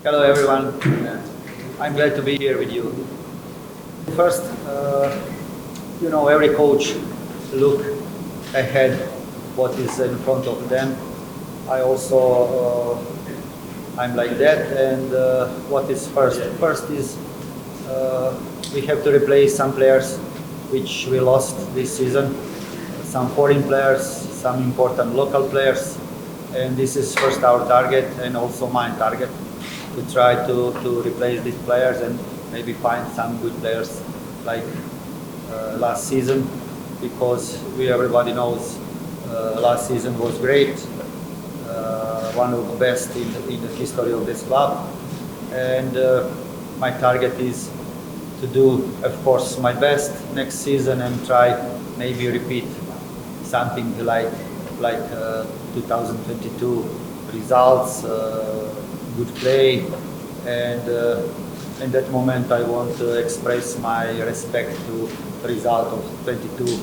Hello everyone, I'm glad to be here with you. First, every coach look ahead what is in front of them. I also, I'm like that, and what is first? First is we have to replace some players which we lost this season, some foreign players, some important local players, and this is first our target and also my target, to try to replace these players and maybe find some good players like last season, because everybody knows last season was great, one of the best in the history of this club, and my target is to do, of course, my best next season and try maybe repeat something like 2022 results, good play, and in that moment I want to express my respect to the result of 22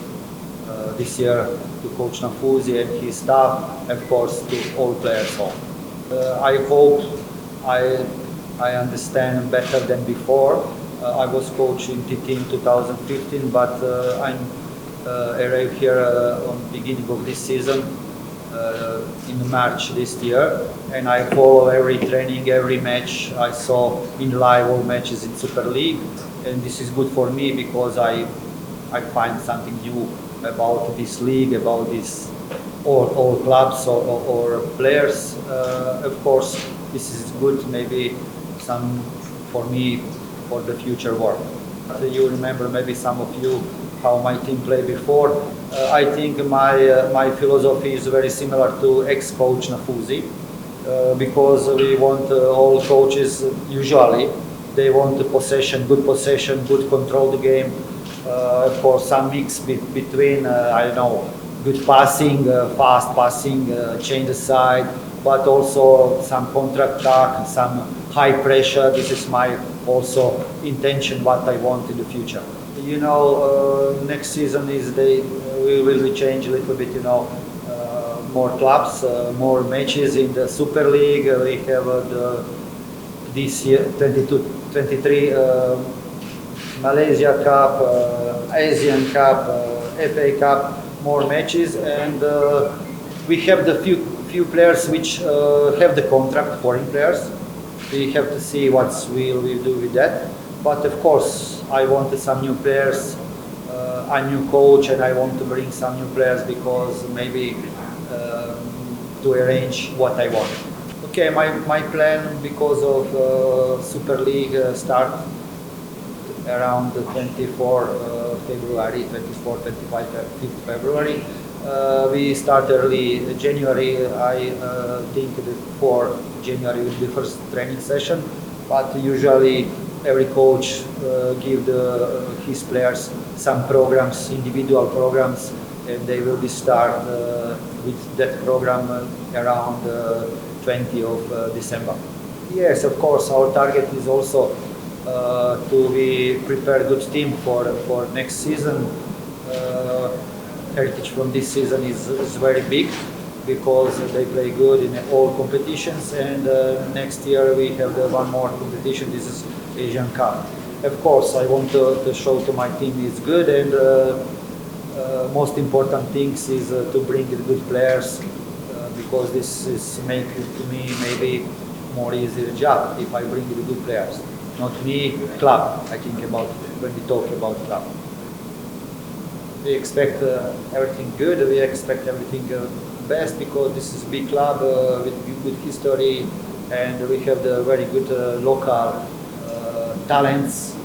this year, to Coach 𝗬𝗎𝗓𝗓 and his staff, of course to all players home. I hope I understand better than before. I was coaching team 2015, but I'm arrived here on beginning of this season, in March this year, and I follow every training, every match. I saw in live all matches in Super League, and this is good for me because I find something new about this league, about this all clubs or players. Of course, this is good, maybe some for me for the future work. You remember, maybe some of you, how my team played before. I think my philosophy is very similar to ex-coach 𝗬𝗎𝗓𝗓, because we want all coaches, usually they want possession, good control the game. Of course, some mix between I don't know, good passing, fast passing, change the side, but also some counter-attack, some high pressure. This is my also intention, what I want in the future. Next season we will change a little bit, more clubs, more matches in the Super League. We have this year 22-23 Malaysia Cup, Asian Cup, FA Cup, more matches, and we have the few players which have the contract, foreign players. We have to see what we will do with that. But of course, I wanted some new players. I'm new coach, and I want to bring some new players because maybe to arrange what I want. Okay, my plan, because of Super League start around the 24 February, 24, 25, 5th February. We start early January. I think that for January will be the first training session, but usually every coach give his players some programs, individual programs, and they will be start with that program around 20 of December. Yes, of course, our target is also to be prepare good team for next season. Heritage from this season is very big because they play good in all competitions, and next year we have one more competition. This is Asian Cup. Of course, I want to show to my team is good, and most important things is to bring good players, because this is make to me maybe more easier job if I bring the good players. Not me, club. I think about when we talk about club. We expect everything good. We expect everything best, because this is a big club with good history, and we have the very good local talents.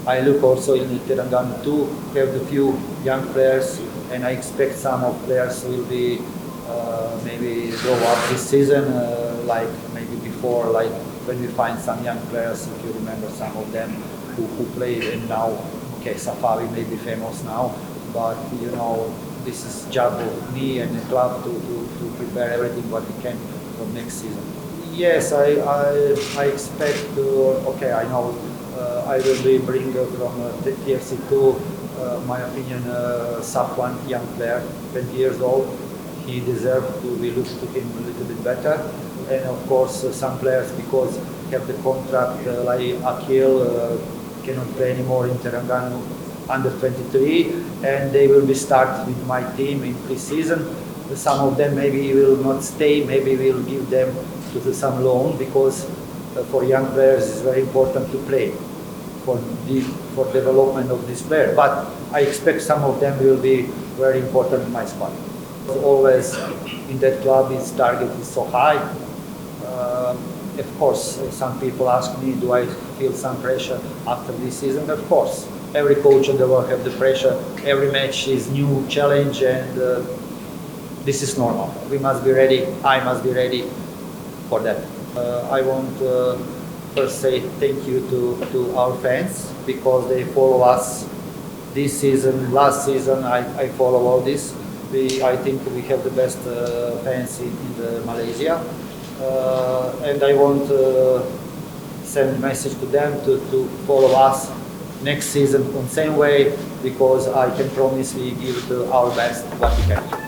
I look also in Terengganu too, have a few young players, and I expect some of players will be maybe grow up this season, like maybe before, like when we find some young players. If you remember some of them who played, and now, okay, 𝗬𝗎𝗓𝗓𝗓 may be famous now, but this is job of me and the club to prepare everything what we can for next season. Yes, I expect to, okay, I know I will be bring from the TFC2, my opinion, 𝗬𝗎𝗓𝗓𝗓 young player, 20 years old. He deserves to be looked to him a little bit better. and of course some players because have the contract like Akil cannot play anymore in Terengganu under 23, and they will be start with my team in pre-season. Some of them maybe will not stay, maybe we'll give them to some loan because for young players it's very important to play for development of this player. But I expect some of them will be very important in my squad. Always in that club its target is so high. Of course, some people ask me, do I feel some pressure after this season? Of course, every coach in the world have the pressure. Every match is new challenge, and this is normal. We must be ready. I must be ready for that. I want to first say thank you to our fans because they follow us this season, last season. I follow all this. I think we have the best fans in Malaysia. And I want to send a message to them to follow us next season in the same way because I can promise we give our best what we can.